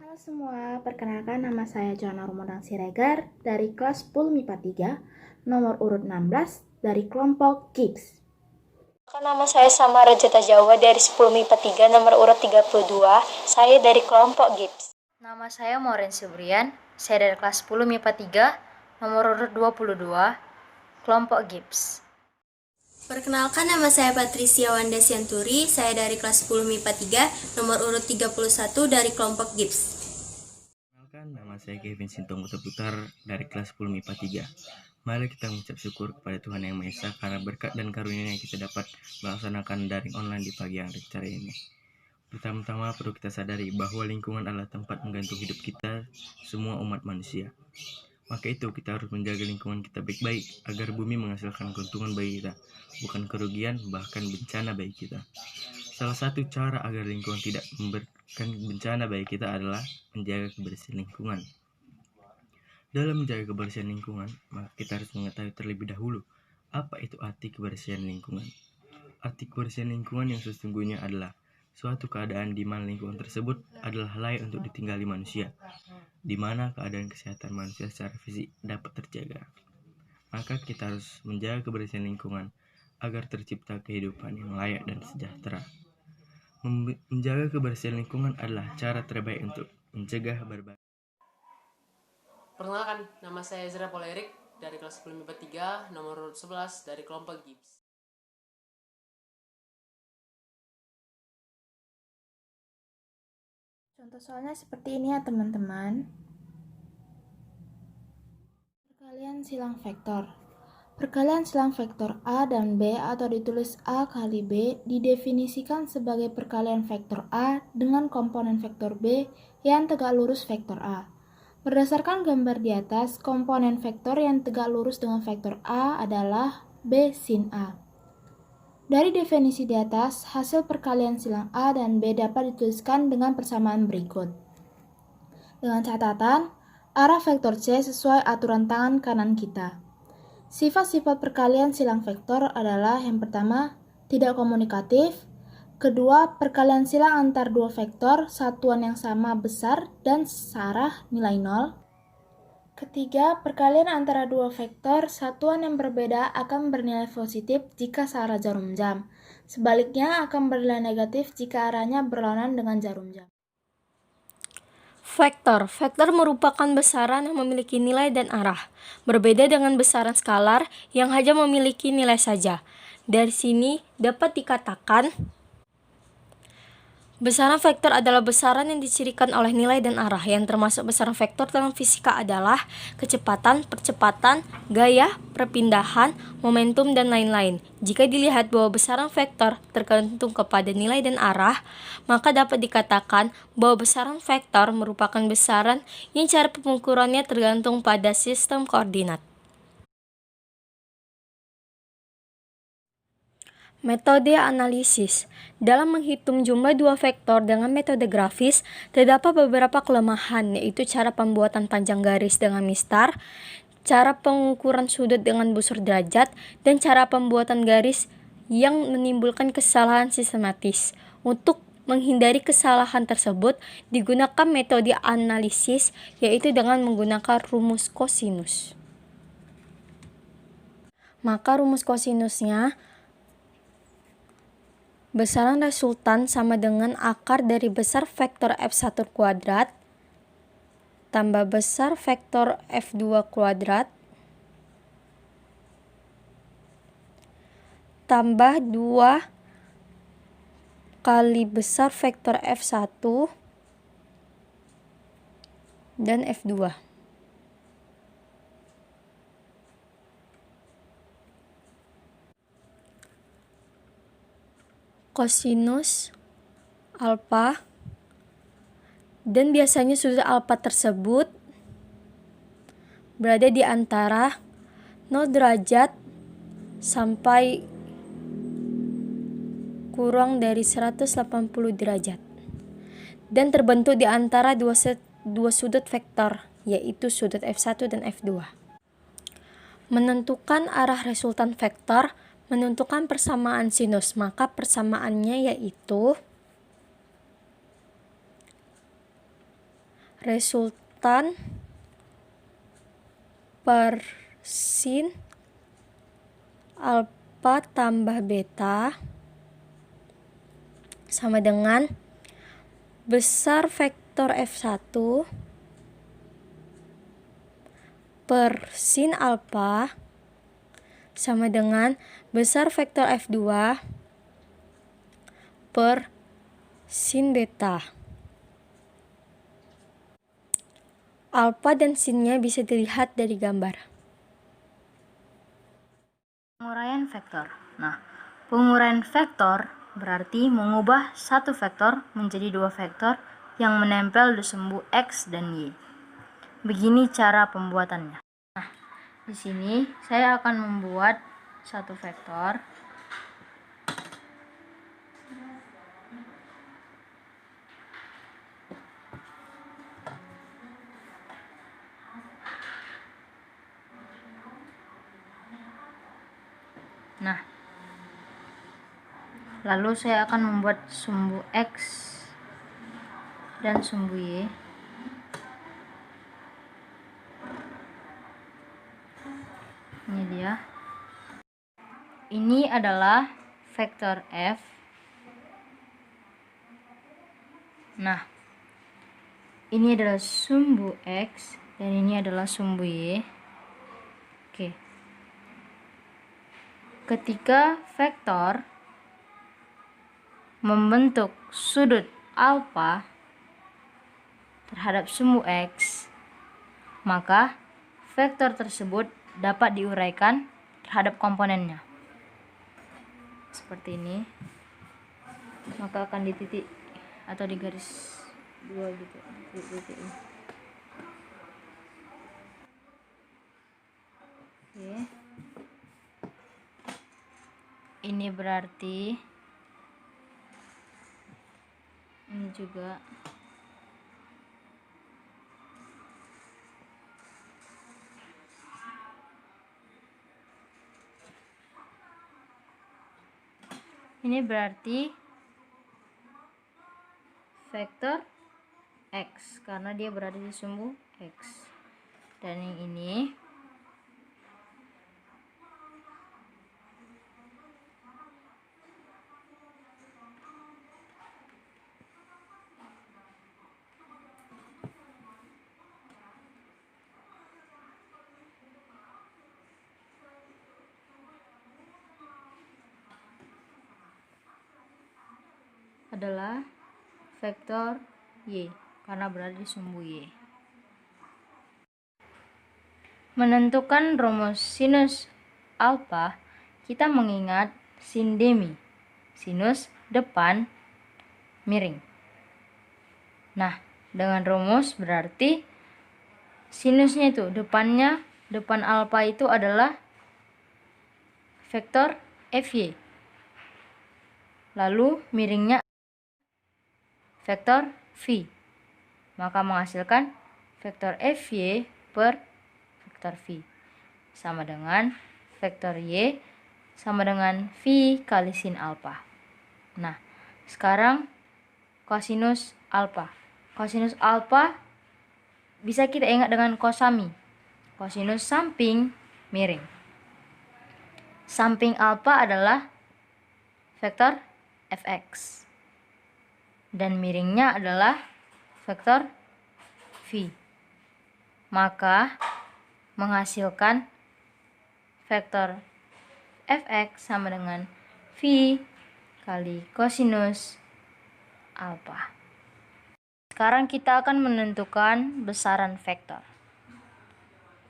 Halo semua, perkenalkan nama saya Joanna Rumodang Siregar dari kelas 10 MIPA 3, nomor urut 16 dari kelompok GIPS. Nama saya Samara Jeta Jawa dari 10 MIPA 3, nomor urut 32, saya dari kelompok GIPS. Nama saya Maureen Subrian, saya dari kelas 10 MIPA 3, nomor urut 22, kelompok GIPS. Perkenalkan, nama saya Patricia Wanda Sianturi, saya dari kelas 10 MIPA 3, nomor urut 31 dari kelompok GIPS. Perkenalkan, nama saya Kevin Sintong Putar dari kelas 10 MIPA 3. Mari kita mengucap syukur kepada Tuhan Yang Maha Esa karena berkat dan karunia yang kita dapat melaksanakan daring online di pagi yang cerah ini. Pertama-tama perlu kita sadari bahwa lingkungan adalah tempat menggantung hidup kita, semua umat manusia. Maka itu kita harus menjaga lingkungan kita baik-baik agar bumi menghasilkan keuntungan bagi kita, bukan kerugian bahkan bencana bagi kita. Salah satu cara agar lingkungan tidak memberikan bencana bagi kita adalah menjaga kebersihan lingkungan. Dalam menjaga kebersihan lingkungan, maka kita harus mengetahui terlebih dahulu apa itu arti kebersihan lingkungan. Arti kebersihan lingkungan yang sesungguhnya adalah suatu keadaan di mana lingkungan tersebut adalah layak untuk ditinggali manusia, di mana keadaan kesehatan manusia secara fisik dapat terjaga. Maka kita harus menjaga kebersihan lingkungan agar tercipta kehidupan yang layak dan sejahtera. Menjaga kebersihan lingkungan adalah cara terbaik untuk mencegah berbagai. Perkenalkan, nama saya Ezra Polerik dari kelas 10 MIPA 3, nomor urut 11 dari kelompok GIPS. Contoh soalnya seperti ini ya teman-teman. Perkalian silang vektor. Perkalian silang vektor A dan B atau ditulis A kali B didefinisikan sebagai perkalian vektor A dengan komponen vektor B yang tegak lurus vektor A. Berdasarkan gambar di atas, komponen vektor yang tegak lurus dengan vektor A adalah B sin A. Dari definisi di atas, hasil perkalian silang A dan B dapat dituliskan dengan persamaan berikut. Dengan catatan, arah vektor C sesuai aturan tangan kanan kita. Sifat-sifat perkalian silang vektor adalah yang pertama, tidak komunikatif. Kedua, perkalian silang antar dua vektor satuan yang sama besar dan searah nilai 0. Ketiga, perkalian antara dua vektor satuan yang berbeda akan bernilai positif jika searah jarum jam. Sebaliknya akan bernilai negatif jika arahnya berlawanan dengan jarum jam. Vektor merupakan besaran yang memiliki nilai dan arah, berbeda dengan besaran skalar yang hanya memiliki nilai saja. Dari sini dapat dikatakan besaran vektor adalah besaran yang dicirikan oleh nilai dan arah. Yang termasuk besaran vektor dalam fisika adalah kecepatan, percepatan, gaya, perpindahan, momentum, dan lain-lain. Jika dilihat bahwa besaran vektor tergantung kepada nilai dan arah, maka dapat dikatakan bahwa besaran vektor merupakan besaran yang cara pengukurannya tergantung pada sistem koordinat. Metode analisis. Dalam menghitung jumlah dua vektor dengan metode grafis, terdapat beberapa kelemahan, yaitu cara pembuatan panjang garis dengan mistar, cara pengukuran sudut dengan busur derajat, dan cara pembuatan garis yang menimbulkan kesalahan sistematis. Untuk menghindari kesalahan tersebut, digunakan metode analisis, yaitu dengan menggunakan rumus kosinus. Maka rumus kosinusnya, besaran resultan sama dengan akar dari besar vektor F1 kuadrat tambah besar vektor F2 kuadrat tambah 2 kali besar vektor F1 dan F2. Kosinus alfa, dan biasanya sudut alfa tersebut berada di antara 0 derajat sampai kurang dari 180 derajat dan terbentuk di antara dua sudut vektor, yaitu sudut F1 dan F2. Menentukan arah resultan vektor menentukan persamaan sinus, maka persamaannya yaitu resultan per sin alfa tambah beta sama dengan besar vektor F1 per sin alfa sama dengan besar vektor F2 per sin beta. Alfa dan sinnya bisa dilihat dari gambar. Penguraian vektor. Nah, penguraian vektor berarti mengubah satu vektor menjadi dua vektor yang menempel di sumbu X dan Y. Begini cara pembuatannya. Nah, di sini saya akan membuat satu vektor. Nah, lalu saya akan membuat sumbu X dan sumbu Y. Ini dia. Ini adalah vektor F. Nah, ini adalah sumbu X dan ini adalah sumbu Y. Oke. Ketika vektor membentuk sudut alfa terhadap sumbu X, maka vektor tersebut dapat diuraikan terhadap komponennya. Seperti ini. Maka akan dititik atau di garis 2 gitu. Titik. Oke. Ini berarti ini juga ini berarti vektor X karena dia berada di sumbu X. Dan yang ini adalah vektor Y karena berada di sumbu Y. Menentukan rumus sinus alfa, kita mengingat sin demi. Sinus depan miring. Nah, dengan rumus berarti sinusnya itu depan alfa itu adalah vektor Fy. Lalu miringnya vektor V. Maka menghasilkan vektor Fy per vektor V sama dengan vektor Y sama dengan V kali sin alfa. Nah, sekarang kosinus alfa. Kosinus alfa bisa kita ingat dengan kosami. Kosinus samping miring. Samping alfa adalah vektor Fx. Dan miringnya adalah vektor V. Maka menghasilkan vektor Fx sama dengan V kali kosinus alfa. Sekarang kita akan menentukan besaran vektor.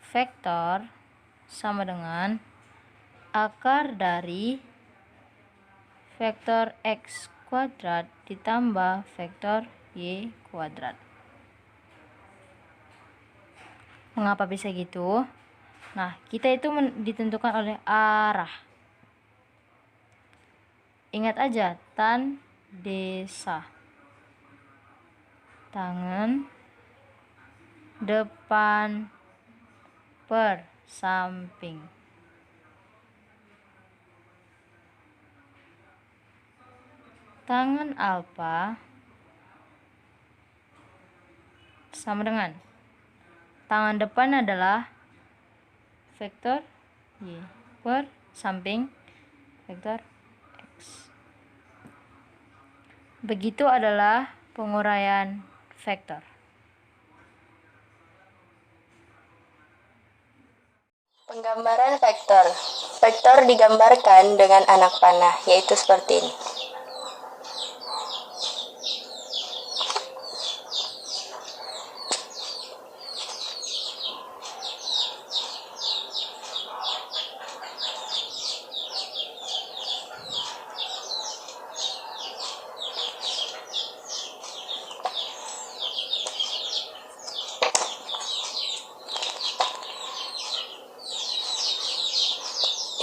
Vektor sama dengan akar dari vektor X kuadrat ditambah vektor Y kuadrat. Mengapa bisa gitu? Nah, kita itu ditentukan oleh arah. Ingat aja, tan desa. Tangan depan per samping. Tangan alfa sama dengan tangan depan adalah vektor Y per samping vektor X. Begitu adalah penguraian vektor. Penggambaran vektor. Vektor digambarkan dengan anak panah, yaitu seperti ini.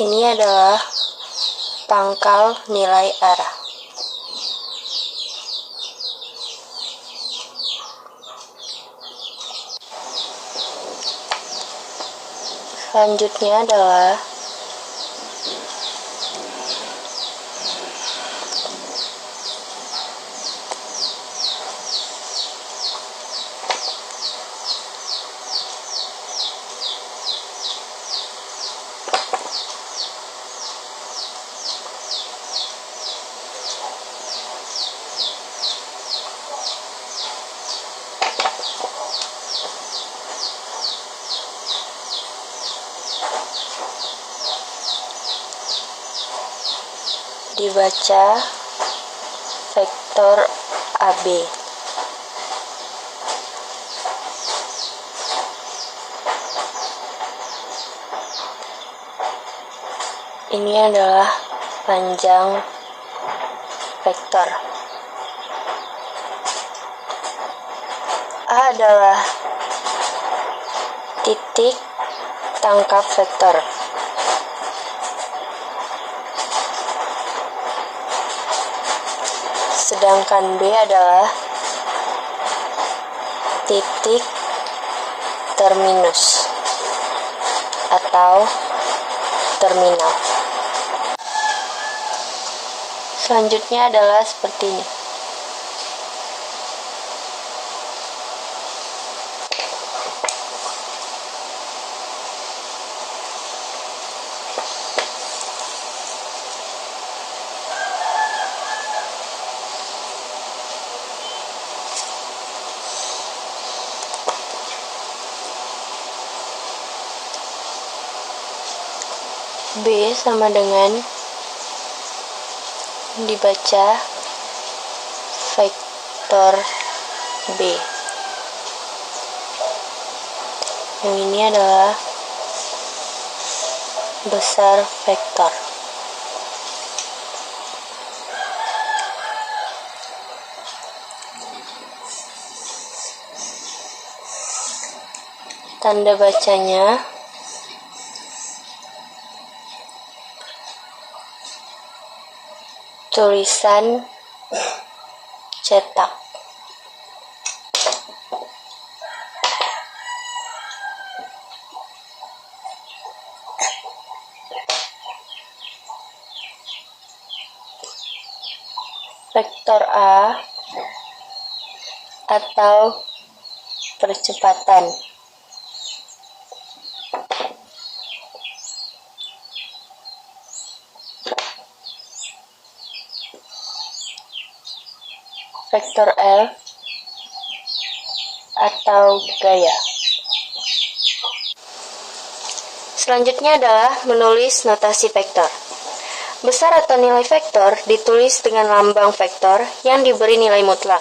Ini adalah pangkal nilai arah. Selanjutnya adalah dibaca vektor AB. Ini adalah panjang vektor. A adalah titik tangkap vektor. Sedangkan B adalah titik terminus atau terminal. Selanjutnya adalah seperti ini. B sama dengan dibaca vektor B. Yang ini adalah besar vektor. Tanda bacanya tulisan cetak. Vektor A atau percepatan. Vektor F atau gaya. Selanjutnya adalah menulis notasi vektor. Besar atau nilai vektor ditulis dengan lambang vektor yang diberi nilai mutlak.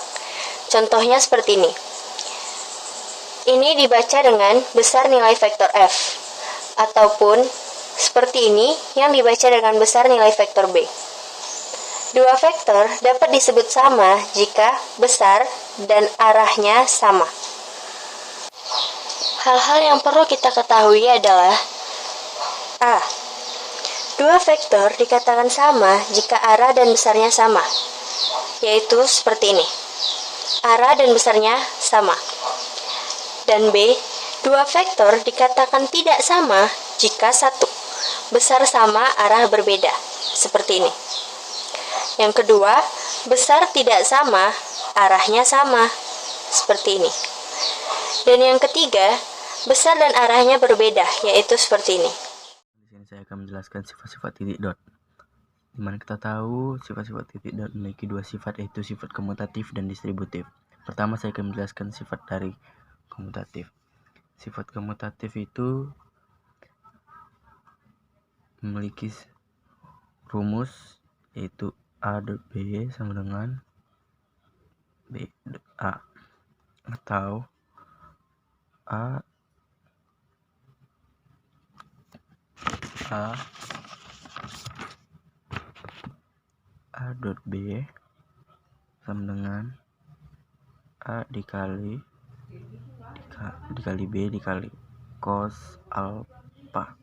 Contohnya seperti ini. Ini dibaca dengan besar nilai vektor F, ataupun seperti ini yang dibaca dengan besar nilai vektor B. Dua vektor dapat disebut sama jika besar dan arahnya sama. Hal-hal yang perlu kita ketahui adalah A. Dua vektor dikatakan sama jika arah dan besarnya sama, yaitu seperti ini. Arah dan besarnya sama. Dan B. Dua vektor dikatakan tidak sama jika satu, besar sama, arah berbeda, seperti ini. Yang kedua, besar tidak sama, arahnya sama, seperti ini. Dan yang ketiga, besar dan arahnya berbeda, yaitu seperti ini. Di sini saya akan menjelaskan sifat-sifat titik dot. Dimana kita tahu sifat-sifat titik dot memiliki dua sifat, yaitu sifat komutatif dan distributif. Pertama saya akan menjelaskan sifat dari komutatif. Sifat komutatif itu memiliki rumus, yaitu A dot B sama dengan B dot A, atau A dot B sama dengan A dikali B dikali cos alpha.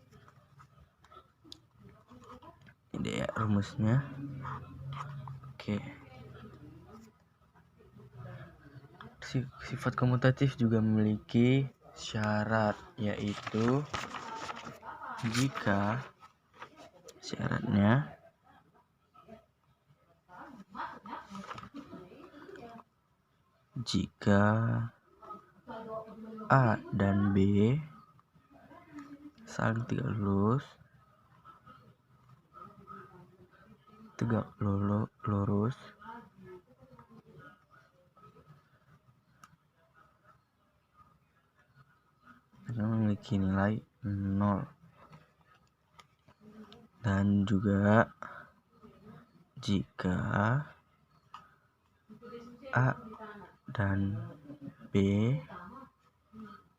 Ini ya rumusnya. Oke. Sifat komutatif juga memiliki syarat, yaitu jika syaratnya jika A dan B saling tegak lurus karena memiliki nilai 0, dan juga jika A dan B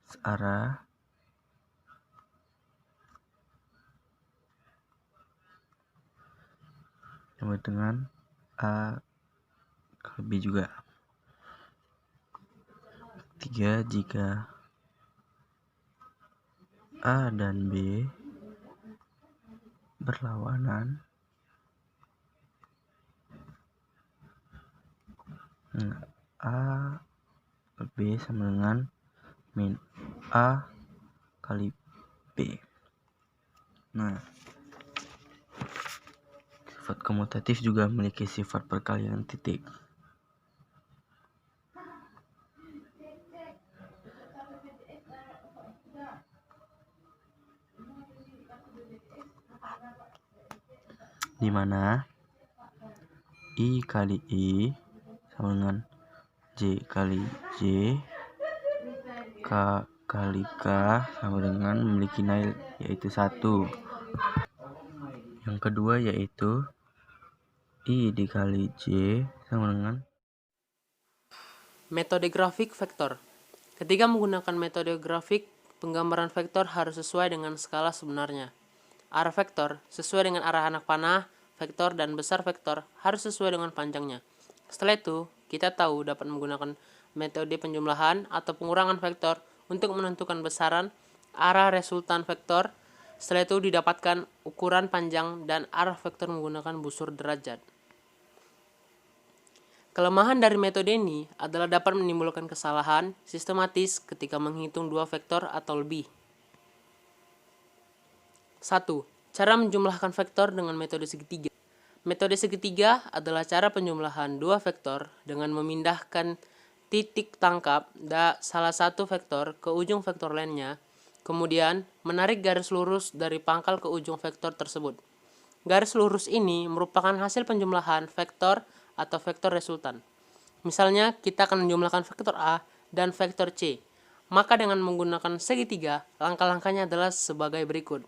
searah sama dengan A kali B juga. Ketiga, jika A dan B berlawanan, A kali B sama dengan min A kali B. Nah, sifat komutatif juga memiliki sifat perkalian titik. Di mana I kali I sama dengan J kali J, K kali K sama dengan memiliki nilai yaitu 1. Yang kedua yaitu I dikali J sama dengan Metode grafik vektor. Ketika menggunakan metode grafik, penggambaran vektor harus sesuai dengan skala sebenarnya. Arah vektor sesuai dengan arah anak panah vektor, dan besar vektor harus sesuai dengan panjangnya. Setelah itu, kita tahu dapat menggunakan metode penjumlahan atau pengurangan vektor untuk menentukan besaran arah resultan vektor. Setelah itu didapatkan ukuran panjang dan arah vektor menggunakan busur derajat. Kelemahan dari metode ini adalah dapat menimbulkan kesalahan sistematis ketika menghitung dua vektor atau lebih. 1. Cara menjumlahkan vektor dengan metode segitiga. Metode segitiga adalah cara penjumlahan dua vektor dengan memindahkan titik tangkap salah satu vektor ke ujung vektor lainnya, kemudian menarik garis lurus dari pangkal ke ujung vektor tersebut. Garis lurus ini merupakan hasil penjumlahan vektor atau vektor resultan. Misalnya, kita akan menjumlahkan vektor A dan vektor C. Maka dengan menggunakan segitiga, langkah-langkahnya adalah sebagai berikut.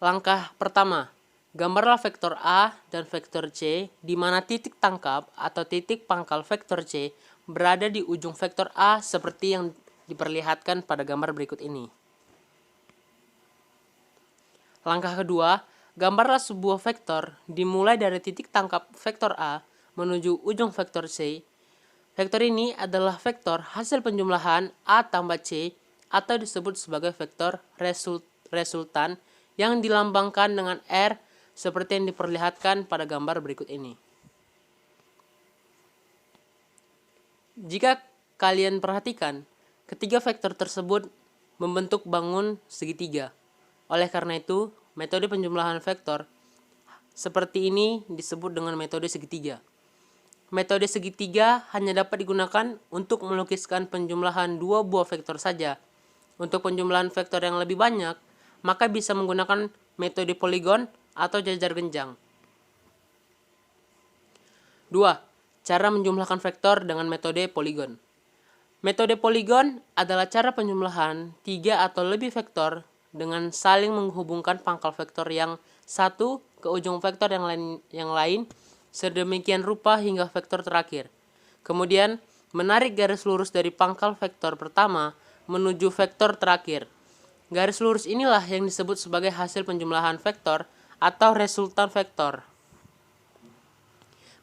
Langkah pertama, gambarlah vektor A dan vektor C di mana titik tangkap atau titik pangkal vektor C berada di ujung vektor A seperti yang diperlihatkan pada gambar berikut ini. Langkah kedua, gambarlah sebuah vektor dimulai dari titik tangkap vektor A menuju ujung vektor C. Vektor ini adalah vektor hasil penjumlahan A tambah C atau disebut sebagai vektor resultan yang dilambangkan dengan R seperti yang diperlihatkan pada gambar berikut ini. Jika kalian perhatikan, ketiga vektor tersebut membentuk bangun segitiga. Oleh karena itu, metode penjumlahan vektor seperti ini disebut dengan metode segitiga. metode segitiga hanya dapat digunakan untuk melukiskan penjumlahan dua buah vektor saja. Untuk penjumlahan vektor yang lebih banyak, maka bisa menggunakan metode poligon atau jajar genjang. 2. Cara menjumlahkan vektor dengan metode poligon. Metode poligon adalah cara penjumlahan 3 atau lebih vektor dengan saling menghubungkan pangkal vektor yang satu ke ujung vektor yang lain sedemikian rupa hingga vektor terakhir. Kemudian, menarik garis lurus dari pangkal vektor pertama menuju vektor terakhir. Garis lurus inilah yang disebut sebagai hasil penjumlahan vektor atau resultan vektor.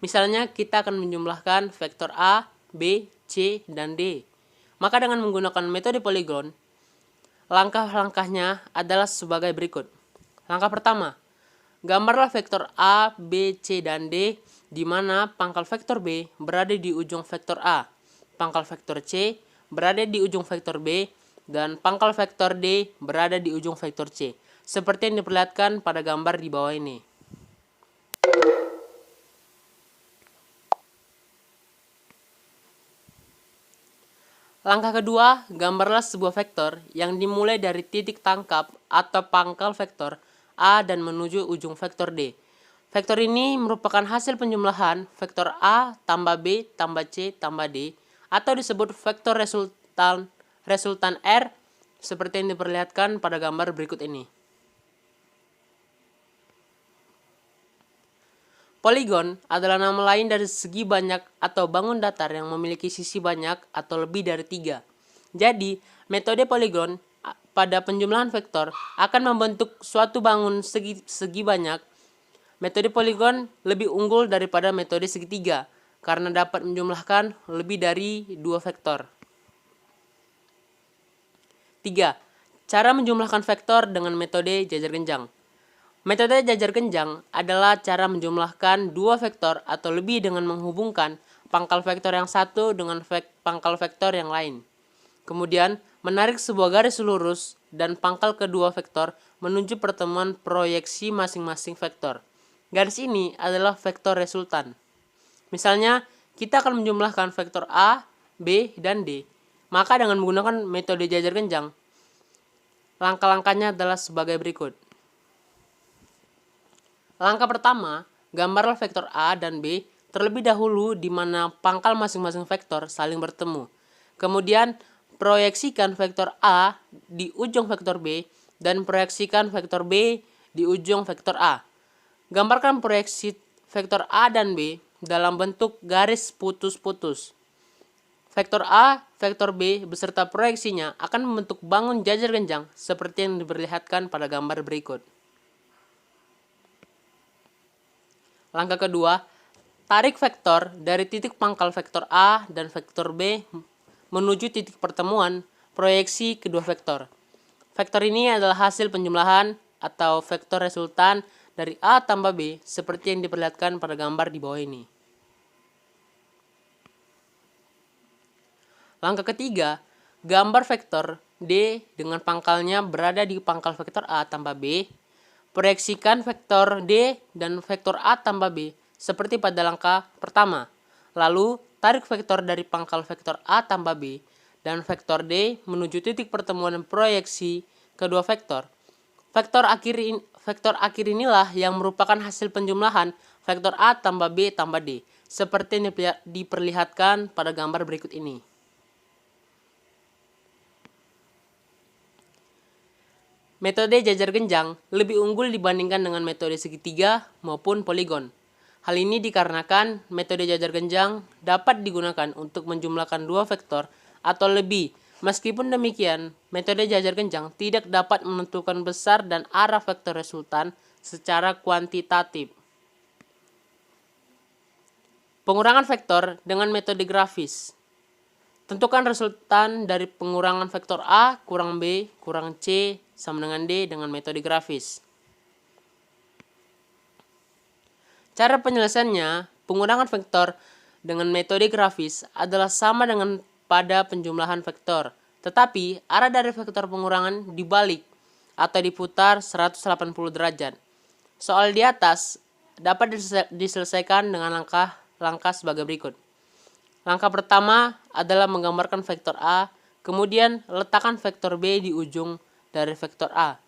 Misalnya, kita akan menjumlahkan vektor A, B, C, dan D. Maka dengan menggunakan metode poligon, langkah-langkahnya adalah sebagai berikut. Langkah pertama, gambarlah vektor A, B, C, dan D di mana pangkal vektor B berada di ujung vektor A, pangkal vektor C berada di ujung vektor B, dan pangkal vektor D berada di ujung vektor C, seperti yang diperlihatkan pada gambar di bawah ini. Langkah kedua, gambarlah sebuah vektor yang dimulai dari titik tangkap atau pangkal vektor A dan menuju ujung vektor D. Vektor ini merupakan hasil penjumlahan vektor A tambah B tambah C tambah D atau disebut vektor resultan R seperti yang diperlihatkan pada gambar berikut ini. Poligon adalah nama lain dari segi banyak atau bangun datar yang memiliki sisi banyak atau lebih dari 3. Jadi, metode poligon pada penjumlahan vektor akan membentuk suatu bangun segi banyak. Metode poligon lebih unggul daripada metode segitiga karena dapat menjumlahkan lebih dari 2 vektor. 3. Cara menjumlahkan vektor dengan metode jajar genjang. Metode jajar genjang adalah cara menjumlahkan 2 vektor atau lebih dengan menghubungkan pangkal vektor yang satu dengan pangkal vektor yang lain. Kemudian, menarik sebuah garis lurus dan pangkal kedua vektor menuju pertemuan proyeksi masing-masing vektor. Garis ini adalah vektor resultan. Misalnya, kita akan menjumlahkan vektor A, B, dan D. Maka dengan menggunakan metode jajar genjang, langkah-langkahnya adalah sebagai berikut. Langkah pertama, gambarlah vektor A dan B terlebih dahulu di mana pangkal masing-masing vektor saling bertemu. Kemudian, proyeksikan vektor A di ujung vektor B dan proyeksikan vektor B di ujung vektor A. Gambarkan proyeksi vektor A dan B dalam bentuk garis putus-putus. Vektor A, vektor B beserta proyeksinya akan membentuk bangun jajar genjang seperti yang diperlihatkan pada gambar berikut. Langkah kedua, tarik vektor dari titik pangkal vektor A dan vektor B menuju titik pertemuan proyeksi kedua vektor. Vektor ini adalah hasil penjumlahan atau vektor resultan dari A tambah B seperti yang diperlihatkan pada gambar di bawah ini. Langkah ketiga, gambar vektor D dengan pangkalnya berada di pangkal vektor A tambah B. Proyeksikan vektor D dan vektor A tambah B seperti pada langkah pertama. Lalu, tarik vektor dari pangkal vektor A tambah B dan vektor D menuju titik pertemuan proyeksi kedua vektor. Vektor akhir inilah yang merupakan hasil penjumlahan vektor A tambah B tambah D, seperti yang diperlihatkan pada gambar berikut ini. Metode jajar genjang lebih unggul dibandingkan dengan metode segitiga maupun poligon. Hal ini dikarenakan metode jajar genjang dapat digunakan untuk menjumlahkan 2 vektor atau lebih. Meskipun demikian, metode jajar genjang tidak dapat menentukan besar dan arah vektor resultan secara kuantitatif. Pengurangan vektor dengan metode grafis. Tentukan resultan dari pengurangan vektor A kurang B kurang C sama dengan D dengan metode grafis. Cara penyelesaiannya, pengurangan vektor dengan metode grafis adalah sama dengan pada penjumlahan vektor, tetapi arah dari vektor pengurangan dibalik atau diputar 180 derajat. Soal di atas dapat diselesaikan dengan langkah langkah sebagai berikut. Langkah pertama adalah menggambarkan vektor A, kemudian letakkan vektor B di ujung dari vektor A.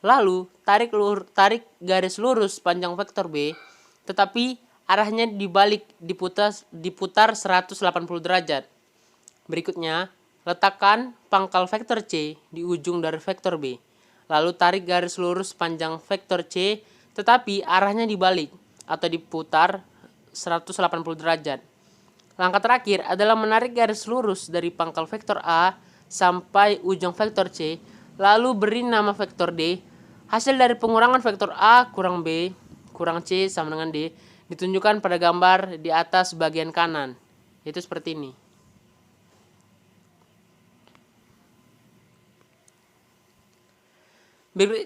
Lalu, tarik garis lurus panjang vektor B, tetapi arahnya dibalik, diputar 180 derajat. Berikutnya, letakkan pangkal vektor C di ujung dari vektor B. Lalu tarik garis lurus panjang vektor C, tetapi arahnya dibalik atau diputar 180 derajat. Langkah terakhir adalah menarik garis lurus dari pangkal vektor A sampai ujung vektor C, lalu beri nama vektor D. Hasil dari pengurangan vektor A kurang B kurang C sama dengan D ditunjukkan pada gambar di atas bagian kanan, yaitu seperti ini.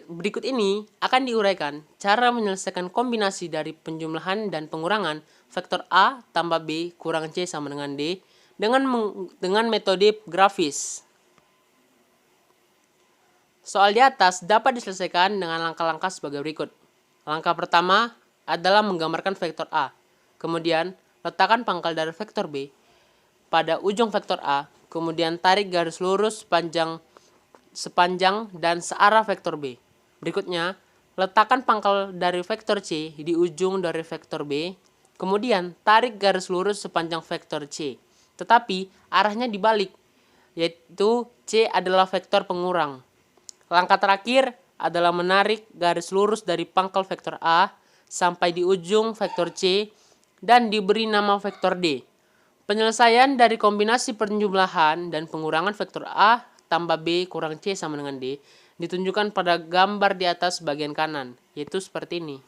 Berikut ini akan diuraikan cara menyelesaikan kombinasi dari penjumlahan dan pengurangan vektor A tambah B kurang C sama dengan D dengan metode grafis. Soal di atas dapat diselesaikan dengan langkah-langkah sebagai berikut. Langkah pertama adalah menggambarkan vektor A. Kemudian, letakkan pangkal dari vektor B pada ujung vektor A. Kemudian tarik garis lurus sepanjang dan searah vektor B. Berikutnya, letakkan pangkal dari vektor C di ujung dari vektor B. Kemudian, tarik garis lurus sepanjang vektor C. Tetapi, arahnya dibalik, yaitu C adalah vektor pengurang. Langkah terakhir adalah menarik garis lurus dari pangkal vektor A sampai di ujung vektor C dan diberi nama vektor D. Penyelesaian dari kombinasi penjumlahan dan pengurangan vektor A tambah B kurang C sama dengan D ditunjukkan pada gambar di atas bagian kanan, yaitu seperti ini.